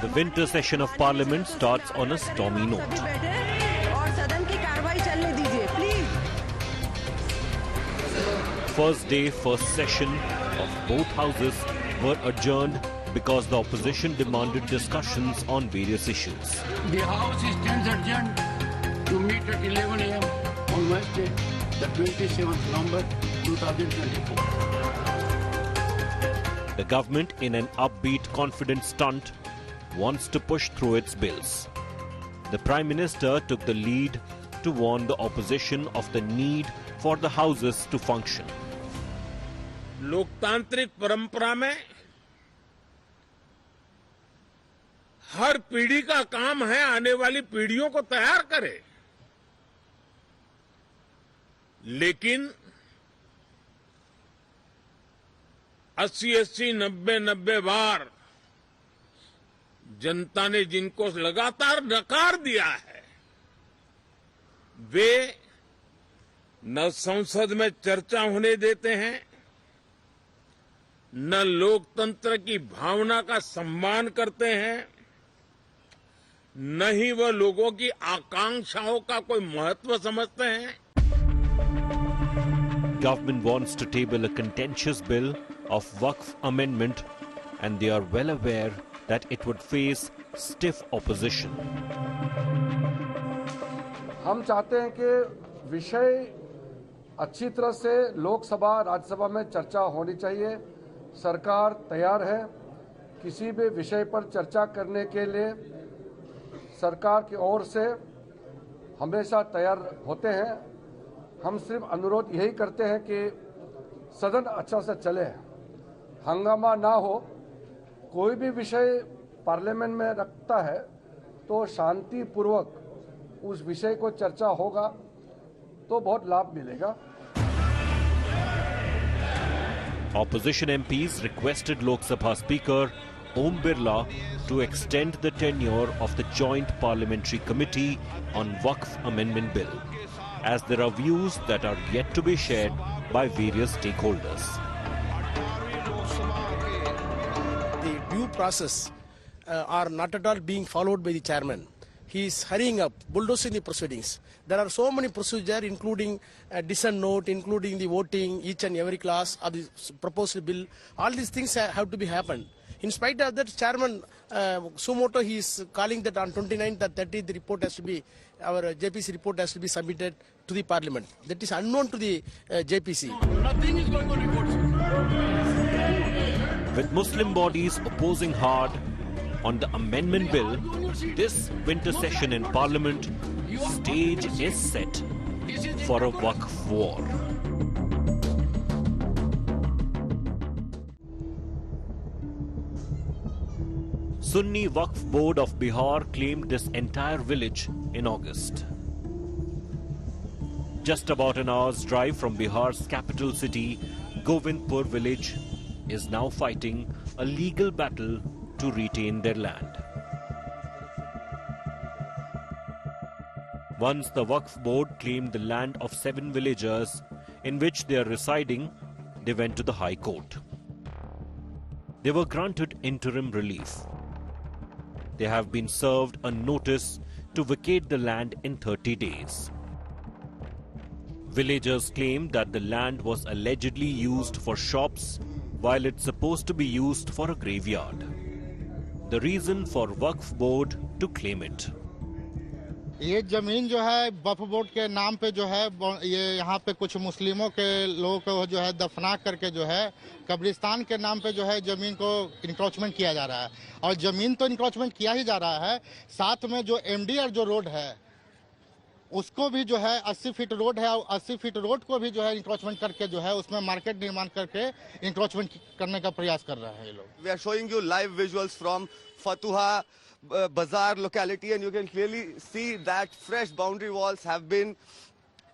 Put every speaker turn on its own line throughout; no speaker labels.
The winter session of Parliament starts on a stormy note. First day, first session of both houses were adjourned because the opposition demanded discussions on various issues.
The House stands adjourned to meet at 11 a.m. on Wednesday, the 27th November 2024.
The government, in an upbeat, confident stunt, wants to push through its bills. The Prime Minister took the lead to warn the opposition of the need for the houses to function.
लोकतांत्रिक परंपरा में हर पीढ़ी का काम है आने वाली पीढ़ियों को तैयार करे, लेकिन 80-80, 90-90 बार जनता ने जिनको लगातार नकार दिया है, वे न संसद में चर्चा होने देते हैं, न लोकतंत्र की भावना का सम्मान करते हैं, न ही वह लोगों की आकांक्षाओं का कोई महत्व समझते हैं.
Government wants to table a contentious bill of Waqf Amendment, and they are well aware that it would face stiff opposition.
हम चाहते हैं कि विषय अच्छी तरह से लोकसभा राज्यसभा में चर्चा होनी चाहिए. सरकार तैयार है किसी भी विषय पर चर्चा करने के लिए. सरकार की ओर से हमेशा तैयार होते हैं. हम सिर्फ अनुरोध यही करते हैं कि सदन अच्छा से चले, हंगामा ना हो. कोई भी विषय पार्लियामेंट में रखता है तो शांतिपूर्वक उस विषय को चर्चा होगा तो बहुत लाभ मिलेगा.
Opposition MPs requested Lok Sabha Speaker Om Birla to extend the tenure of the Joint Parliamentary Committee on Waqf Amendment Bill, as there are views that are yet to be shared by various stakeholders.
The due process are not at all being followed by the chairman. He is hurrying up, bulldozing the proceedings. There are so many procedures, including a dissent note, including the voting, each and every class of the proposed bill. All these things have to be happened. In spite of that, Chairman Sumoto, he is calling that on 29th and 30th, the report has to be, our JPC report has to be submitted to the Parliament. That is unknown to the JPC.
Nothing is going on reports.
With Muslim bodies opposing hard on the amendment bill, this winter session in Parliament, stage is set for a Waqf war. Sunni Waqf Board of Bihar claimed this entire village in August. Just about an hour's drive from Bihar's capital city, Govindpur village is now fighting a legal battle to retain their land. Once the Waqf Board claimed the land of 7 villagers in which they are residing, they went to the High Court. They were granted interim relief. They have been served a notice to vacate the land in 30 days. Villagers claim that the land was allegedly used for shops while it's supposed to be used for a graveyard. The reason for Waqf Board to claim it.
ये जमीन जो है वक्फ board के नाम पे जो है ये यहाँ पे कुछ मुस्लिमों के लोगों को जो है दफना करके जो है कब्रिस्तान के नाम पे जो है जमीन को इंक्रोचमेंट किया जा रहा है. और जमीन तो इंक्रोचमेंट किया ही जा रहा है, साथ में जो एमडीआर जो रोड है उसको भी जो है 80 फीट रोड है और 80 फीट रोड को भी जो है इंक्रोचमेंट करके जो है उसमें मार्केट निर्माण करके इंक्रोचमेंट करने का प्रयास कर रहे हैं ये लोग.
We are showing you live visuals from Fatuha Bazaar locality, and you can clearly see that fresh boundary walls have been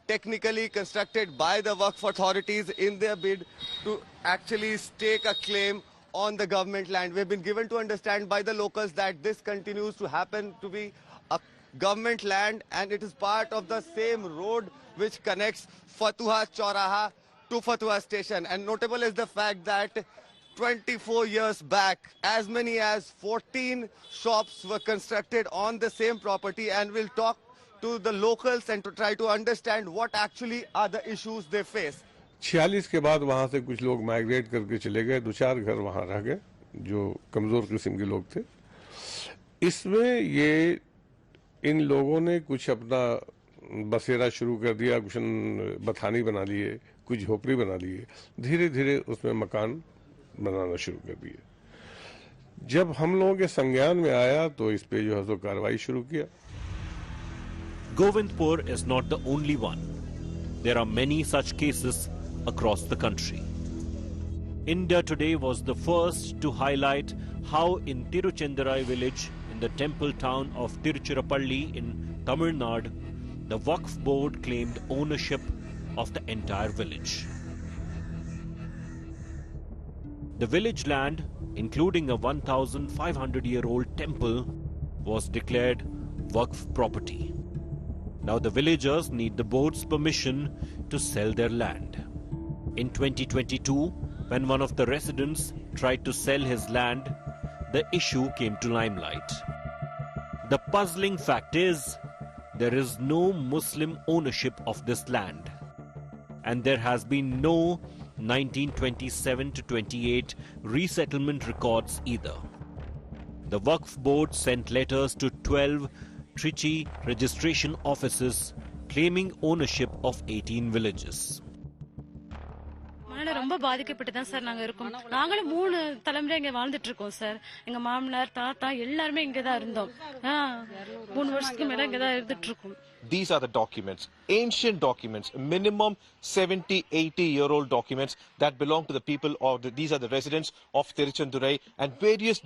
technically constructed by the Waqf authorities in their bid to actually stake a claim on the government land. We've been given to understand by the locals that this continues to happen to be a government land, and it is part of the same road which connects Fatuha Chauraha to Fatuha station. And notable is the fact that 24 years back, as many as 14 shops were constructed on the same property, and we'll talk to the locals and to try to understand what actually are the issues they face.
46 के बाद वहाँ से कुछ लोग migrate करके चले गए, 2-4 घर वहाँ रह गए जो कमजोर किस्म के लोग थे। इसमें ये इन लोगों ने कुछ अपना बसेरा शुरू कर दिया, कुछ बथानी बना लिए, कुछ झोपड़ी बना लिए, धीरे धीरे उसमें मकान बनाना शुरू कर दिए। जब हम लोगों के संज्ञान में आया तो इस पे जो है सो कार्रवाई शुरू किया।
Govindpur is not the only one. There are many such cases across the country. India Today was the first to highlight how in Tiruchendurai village in the temple town of Tiruchirappalli in Tamil Nadu, the Waqf Board claimed ownership of the entire village. The village land, including a 1,500-year-old temple, was declared Waqf property. Now the villagers need the board's permission to sell their land. In 2022, when one of the residents tried to sell his land, the issue came to limelight. The puzzling fact is, there is no Muslim ownership of this land, and there has been no 1927 to 28 resettlement records either. The Waqf Board sent letters to 12 Trichy registration offices claiming ownership of 18 villages.
ரொம்ப பாதிக்கப்பட்டு தான் sir நாங்க இருக்கோம். நாங்களும் 3 தலைமுறை இங்க வாழ்ந்துட்டு இருக்கோம் சார். எங்க மாமனார் தாத்தா எல்லாரும் இங்க தான் இருந்தோம். 3 வருஷத்துக்கு மேல இங்க தான் இருந்துட்டு இருக்கோம்.
These are the documents, ancient documents, minimum 70-80-year-old documents that belong to the people of these are the residents of Tiruchendurai and various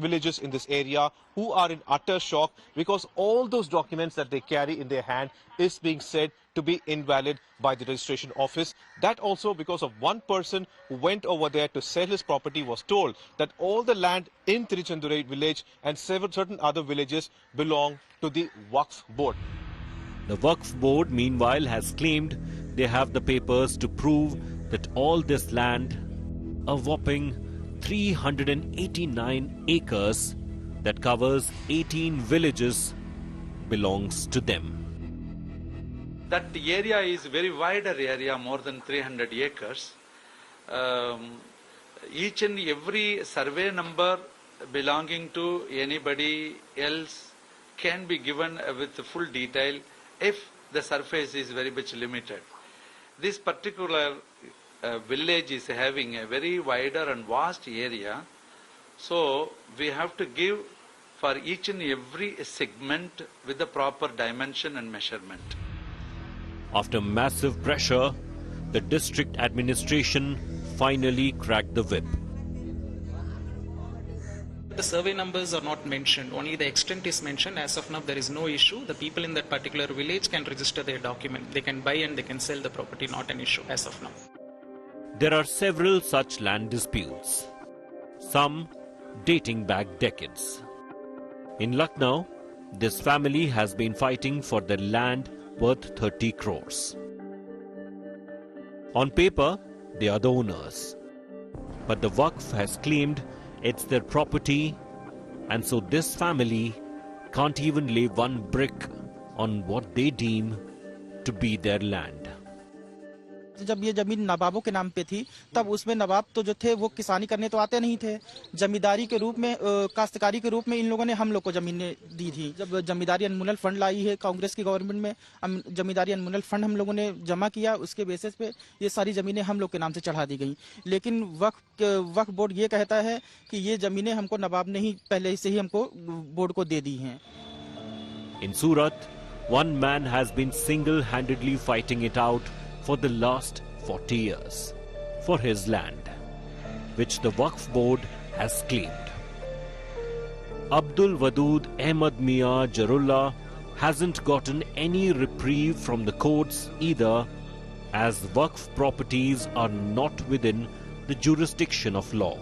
villages in this area who are in utter shock because all those documents that they carry in their hand is being said to be invalid by the registration office. That also because of one person who went over there to sell his property was told that all the land in Tiruchendurai village and certain other villages belong to the Waqf Board.
The Waqf Board, meanwhile, has claimed they have the papers to prove that all this land, a whopping 389 acres that covers 18 villages, belongs to them.
That area is very wider area, more than 300 acres. Each and every survey number belonging to anybody else can be given with full detail if the surface is very much limited. This particular village is having a very wider and vast area, so we have to give for each and every segment with the proper dimension and measurement.
After massive pressure, the district administration finally cracked the whip.
The survey numbers are not mentioned, only the extent is mentioned. As of now, there is no issue. The people in that particular village can register their document. They can buy and they can sell the property, not an issue as of now.
There are several such land disputes, some dating back decades. In Lucknow, this family has been fighting for their land worth 30 crores. On paper, they are the owners. But the Waqf has claimed it's their property, and so this family can't even lay one brick on what they deem to be their land.
जब ये जमीन नवाबों के नाम पे थी तब उसमें नवाब तो जो थे वो किसानी करने तो आते नहीं थे, जमींदारी के रूप में काश्तकारी के रूप में इन लोगों ने हम लोग को जमीनें दी थी। जब जमींदारी अनमोल फंड लाई है कांग्रेस की गवर्नमेंट में, जमींदारी अनमोल फंड हम लोगों ने जमा किया, उसके बेसिस पे ये सारी जमीनें हम लोग के नाम से चढ़ा दी गई। लेकिन वक्फ बोर्ड ये कहता है कि ये जमीनें हमको नवाब ने ही पहले से ही हमको बोर्ड को दे दी हैं।
In Surat, one man has been single-handedly fighting it out for the last 40 years for his land, which the Waqf Board has claimed. Abdul Wadood Ahmad Mia Jarulla hasn't gotten any reprieve from the courts either, as Waqf properties are not within the jurisdiction of law.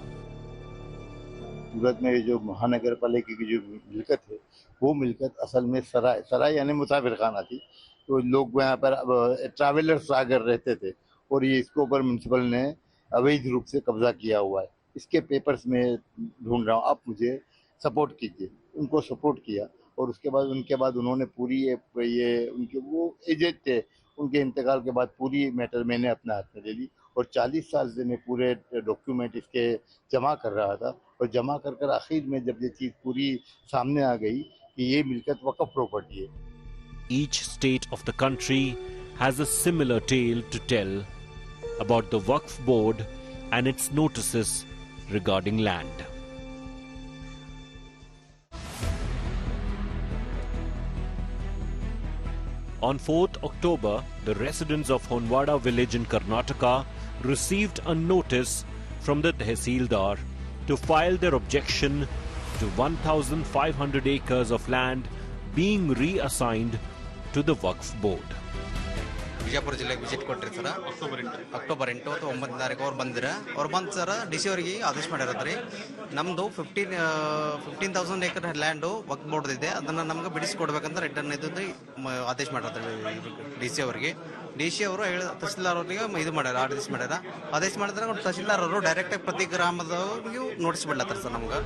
सूरत में जो महानगर पालिका की जो मिलकत है वो मिलकत असल में सराय यानी मुसाफिर खाना थी, तो लोग यहाँ पर ट्रैवलर्स आकर रहते थे और ये इसके ऊपर म्युनिसिपल ने अवैध रूप से कब्जा किया हुआ है। इसके पेपर्स में ढूंढ रहा हूँ, आप मुझे सपोर्ट कीजिए। उनको सपोर्ट किया और उनके बाद उन्होंने पूरी ये उनके वो एजेड थे, उनके इंतकाल के बाद पूरी मैटर मैंने अपने हाथ में ले ली और 40 साल से मैं पूरे डॉक्यूमेंट इसके जमा कर रहा था और जमा कर आखिर में जब ये चीज़ पूरी सामने आ गई कि ये मिलकत वक़्फ़ प्रॉपर्टी है।
Each state of the country has a similar tale to tell about the Waqf Board and its notices regarding land. On 4th October, the residents of Honwada village in Karnataka received a notice from the Tehsildar to file their objection to 1,500 acres of land being reassigned to the Waqf Board.
Bijapur ಜಿಲ್ಲೆಗೆ visit ಕೊಟ್ಟರಿ sir October 8 ಅಥವಾ 9 ತಾರೀಕು ಅವ್ರು ಬಂದು sir D C ಅವರಿಗೆ ಆದೇಶ ಮಾಡಿರತ್ರಿ ನಮ್ಮದು 15,000 acre land ವಕ್ಫ್ board ಇದೆ, ಅದನ್ನು ನಮ್ಗೆ ಬಿಡಿಸ್ಕೊಡ್ಬೇಕಂತ ರಿಟರ್ನ್ ಇದ್ದು ಆದೇಶ ಮಾಡಿರತ್ರಿ ಡಿ ಸಿ ಅವರಿಗೆ. ಡಿ ಸಿ ಅವರು ತಹಸೀಲ್ದಾರ್ ಅವರಿಗೆ ಇದು ಮಾಡ್ಯಾರ, ಆದೇಶ ಮಾಡಿದ್ರೆ ತಹಸೀಲ್ದಾರ್ ಅವರು ಡೈರೆಕ್ಟಾಗಿ ಪ್ರತಿ ಗ್ರಾಮದವ್ರಿಗೂ ನೋಟಿಸ್ ಬಿಡ್ಲತ್ತಾರ ಸರ್ ನಮ್ಗೆ.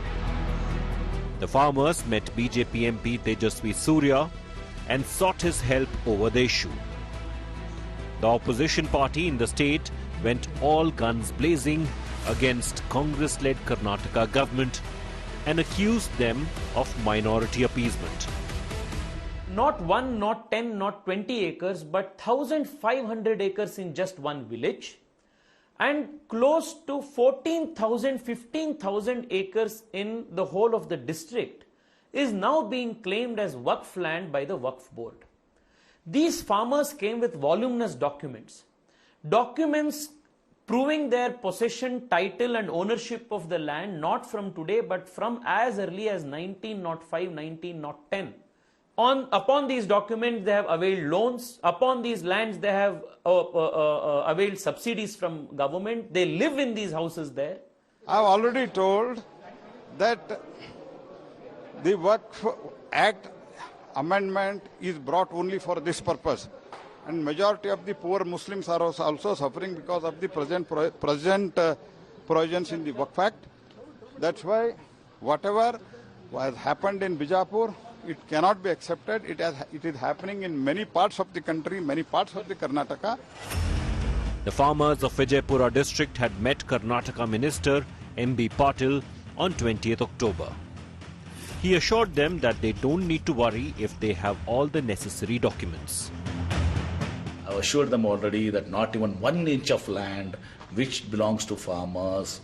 The farmers met BJP MP Tejasvi Surya and sought his help over the issue. The opposition party in the state went all guns blazing against Congress-led Karnataka government and accused them of minority appeasement.
Not 1, not 10, not 20 acres, but 1,500 acres in just one village, and close to 14,000, 15,000 acres in the whole of the district is now being claimed as Waqf land by the Waqf Board. These farmers came with voluminous documents proving their possession, title and ownership of the land not from today but from as early as 1905, 1910. Upon these documents they have availed loans, upon these lands they have availed subsidies from government, they live in these houses there.
I have already told that the Waqf Act amendment is brought only for this purpose, and majority of the poor Muslims are also suffering because of the present provisions in the Waqf Act. That's why whatever has happened in Bijapur, it cannot be accepted. It is happening in many parts of the country, many parts of the Karnataka.
The farmers of Vijaypura district had met Karnataka Minister M.B. Patil on 20th October. He assured them that they don't need to worry if they have all the necessary documents.
I assured them already that not even 1 inch of land which belongs to farmers,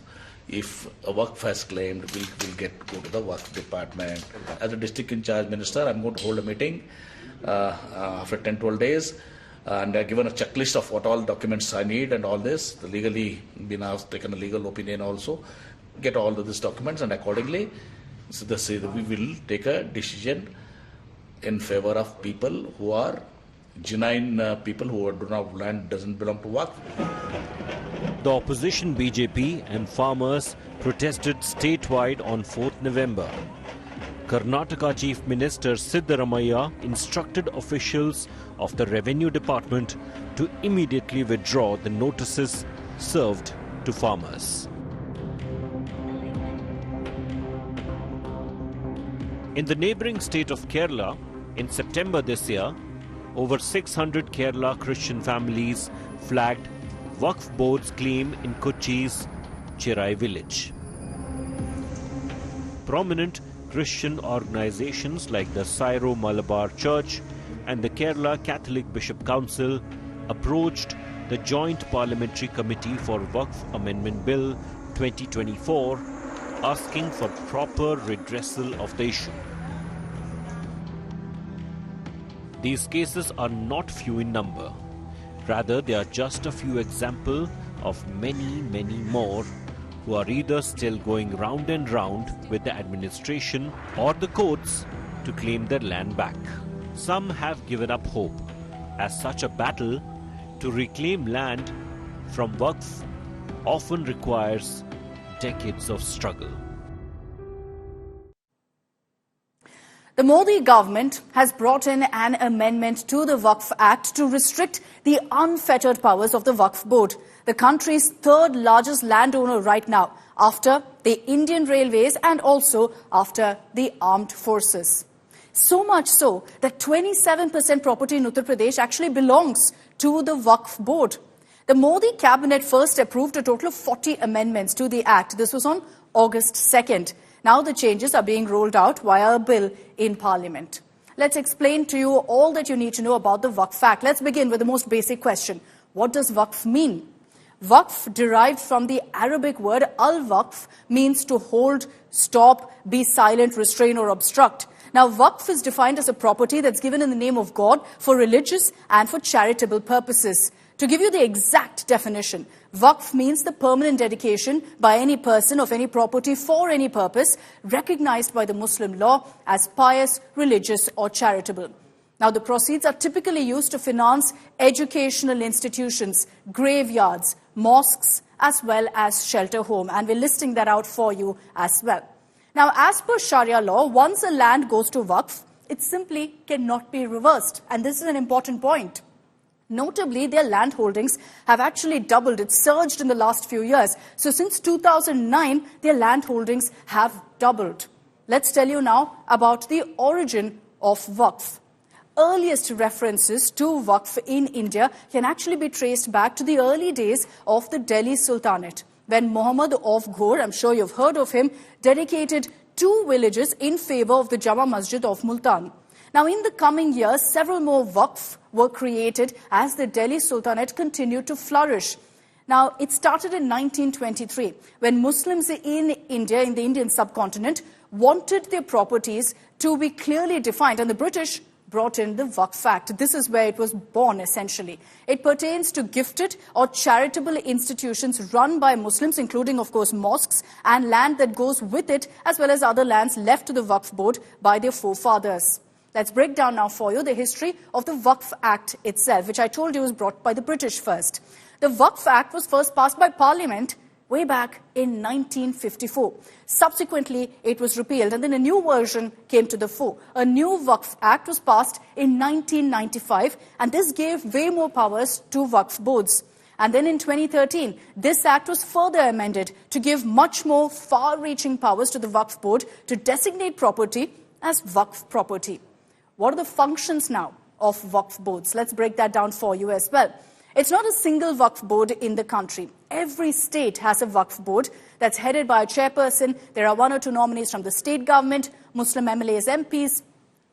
if a Waqf has claimed, will go to the Waqf department. As a district in charge minister, I'm going to hold a meeting after 10-12 days, and I've given a checklist of what all documents I need and all this. The legally been asked, taken a legal opinion also, get all of these documents, and accordingly, so we will take a decision in favor of people who are genuine people who do not land doesn't belong to Waqf.
The opposition BJP and farmers protested statewide on 4th November. Karnataka Chief Minister Siddaramaiah instructed officials of the Revenue Department to immediately withdraw the notices served to farmers. In the neighbouring state of Kerala, in September this year, over 600 Kerala Christian families flagged Waqf Board's claim in Kochi's Chirai village. Prominent Christian organizations like the Syro Malabar Church and the Kerala Catholic Bishop Council approached the Joint Parliamentary Committee for Waqf Amendment Bill 2024 asking for proper redressal of the issue. These cases are not few in number. Rather, they are just a few examples of many, many more who are either still going round and round with the administration or the courts to claim their land back. Some have given up hope, as such a battle to reclaim land from Waqf often requires decades of struggle.
The Modi government has brought in an amendment to the Waqf Act to restrict the unfettered powers of the Waqf Board, the country's third largest landowner right now, after the Indian Railways and also after the armed forces. So much so that 27% property in Uttar Pradesh actually belongs to the Waqf Board. The Modi cabinet first approved a total of 40 amendments to the Act. This was on August 2nd. Now the changes are being rolled out via a bill in Parliament. Let's explain to you all that you need to know about the Waqf Act. Let's begin with the most basic question. What does Waqf mean? Waqf, derived from the Arabic word al-Waqf, means to hold, stop, be silent, restrain or obstruct. Now, Waqf is defined as a property that's given in the name of God for religious and for charitable purposes. To give you the exact definition, Waqf means the permanent dedication by any person of any property for any purpose recognized by the Muslim law as pious, religious or charitable. Now, the proceeds are typically used to finance educational institutions, graveyards, mosques, as well as shelter home. And we're listing that out for you as well. Now, as per Sharia law, once a land goes to Waqf, it simply cannot be reversed. And this is an important point. Notably, their land holdings have actually doubled. It's surged in the last few years. So since 2009, their land holdings have doubled. Let's tell you now about the origin of Waqf. Earliest references to Waqf in India can actually be traced back to the early days of the Delhi Sultanate, when Muhammad of Ghor, I'm sure you've heard of him, dedicated 2 villages in favor of the Jama Masjid of Multan. Now, in the coming years, several more Waqf were created as the Delhi Sultanate continued to flourish. Now, it started in 1923, when Muslims in India, in the Indian subcontinent, wanted their properties to be clearly defined, and the British brought in the Waqf Act. This is where it was born, essentially. It pertains to gifted or charitable institutions run by Muslims, including, of course, mosques, and land that goes with it, as well as other lands left to the Waqf Board by their forefathers. Let's break down now for you the history of the Waqf Act itself, which I told you was brought by the British first. The Waqf Act was first passed by Parliament way back in 1954. Subsequently, it was repealed, and then a new version came to the fore. A new Waqf Act was passed in 1995, and this gave way more powers to Waqf Boards. And then in 2013, this Act was further amended to give much more far-reaching powers to the Waqf Board to designate property as Waqf property. What are the functions now of Waqf Boards? Let's break that down for you as well. It's not a single Waqf Board in the country. Every state has a Waqf Board that's headed by a chairperson. There are 1 or 2 nominees from the state government, Muslim MLAs, MPs.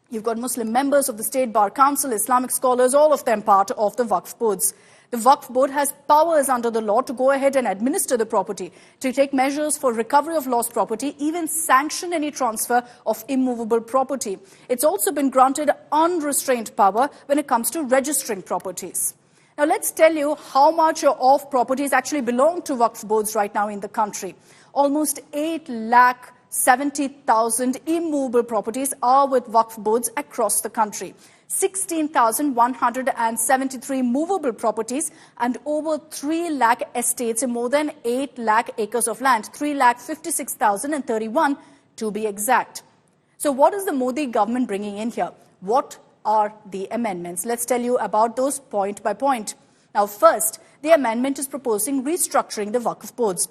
You've got Muslim members of the State Bar Council, Islamic scholars, all of them part of the Waqf Boards. The Waqf Board has powers under the law to go ahead and administer the property, to take measures for recovery of lost property, even sanction any transfer of immovable property. It's also been granted unrestrained power when it comes to registering properties. Now, let's tell you how much of properties actually belong to Waqf Boards right now in the country. Almost 8,70,000 immovable properties are with Waqf Boards across the country. 16,173 movable properties and over 3 lakh estates in more than 8 lakh acres of land, 3,56,031 to be exact. So what is the Modi government bringing in here? What are the amendments? Let's tell you about those point by point. Now, first, the amendment is proposing restructuring the Waqf Boards.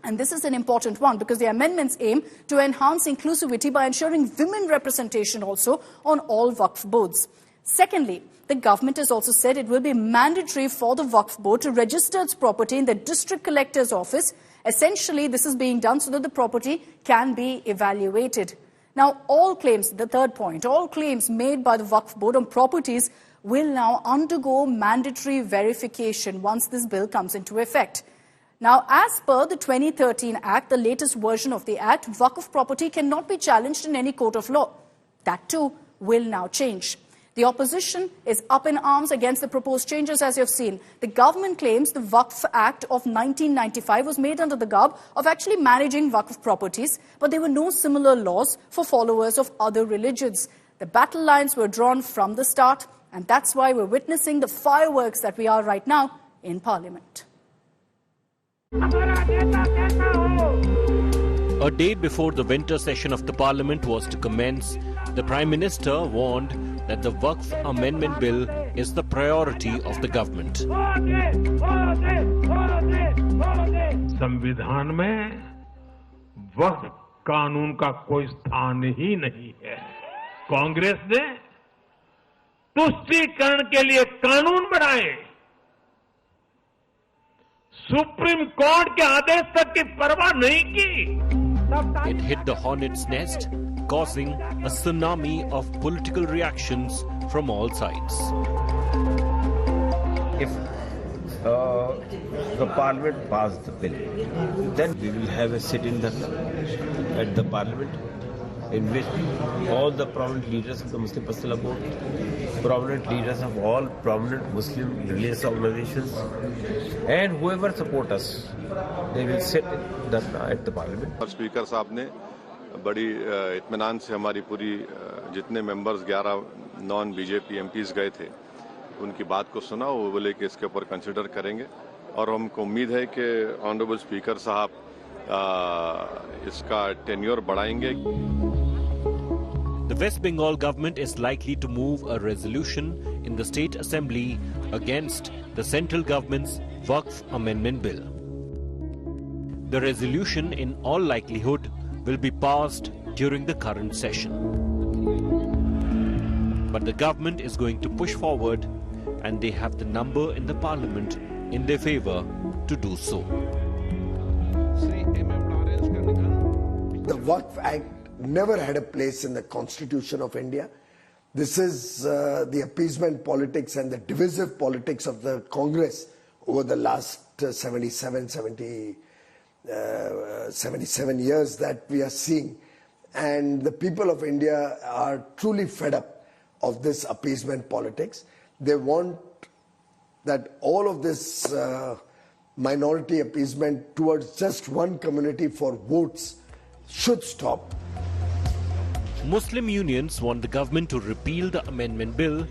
And this is an important one because the amendments aim to enhance inclusivity by ensuring women representation also on all Waqf Boards. Secondly, the government has also said it will be mandatory for the Waqf Board to register its property in the district collector's office. Essentially, this is being done so that the property can be evaluated. Now, all claims, the third point, all claims made by the Waqf Board on properties will now undergo mandatory verification once this bill comes into effect. Now, as per the 2013 Act, the latest version of the Act, Waqf property cannot be challenged in any court of law. That too will now change. The opposition is up in arms against the proposed changes, as you've seen. The government claims the Waqf Act of 1995 was made under the garb of actually managing Waqf properties, but there were no similar laws for followers of other religions. The battle lines were drawn from the start, and that's why we're witnessing the fireworks that we are right now in Parliament.
A day before the winter session of the Parliament was to commence, The Prime Minister warned that the Waqf Amendment Bill is the priority of the government.
संविधान में वक्फ कानून का कोई स्थान ही नहीं है। कांग्रेस ने तुष्टीकरण के लिए कानून बनाए, सुप्रीम कोर्ट के आदेश तक की परवाह नहीं की।
It hit the hornet's nest, causing a tsunami of political reactions from all sides.
If the Parliament passed the bill, then we will have a sit-in at the Parliament in which all the prominent leaders of the Muslim Personal Board, prominent leaders of all prominent Muslim religious organizations, and whoever support us, they will sit at the Parliament.
Speaker साहब ने बड़ी इत्मीनान से हमारी पूरी जितने members 11 non BJP MPs गए थे उनकी बात को सुना। वो बोले कि इसके ऊपर कंसिडर करेंगे और हमको उम्मीद है कि ऑनरेबल स्पीकर साहब इसका टेन्योर बढ़ाएंगे।
The West Bengal government is likely to move a resolution in the State Assembly against the central government's Waqf Amendment Bill. The resolution, in all likelihood, will be passed during the current session. But the government is going to push forward, and they have the number in the parliament in their favor to do so.
The Waqf Act never had a place in the Constitution of India. This is the appeasement politics and the divisive politics of the Congress over the last 77 years that we are seeing. And the people of India are truly fed up of this appeasement politics. They want that all of this minority appeasement towards just one community for votes should stop.
Muslim unions want the government to repeal the amendment bill,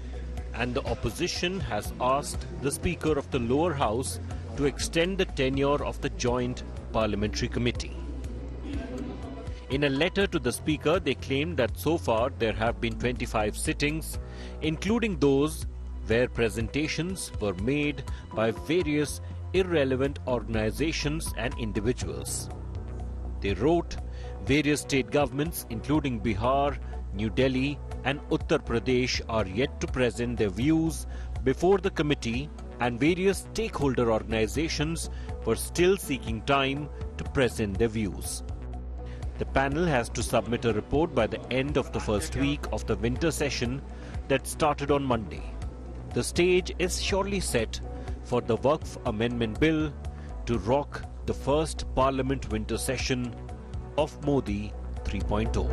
and the opposition has asked the Speaker of the lower house to extend the tenure of the Joint Parliamentary Committee. In a letter to the Speaker, they claimed that so far there have been 25 sittings, including those where presentations were made by various irrelevant organizations and individuals. They wrote, various state governments, including Bihar, New Delhi, and Uttar Pradesh, are yet to present their views before the committee, and various stakeholder organizations were still seeking time to present their views. The panel has to submit a report by the end of the first week of the winter session that started on Monday. The stage is surely set for the Waqf Amendment Bill to rock the first Parliament winter session of Modi 3.0.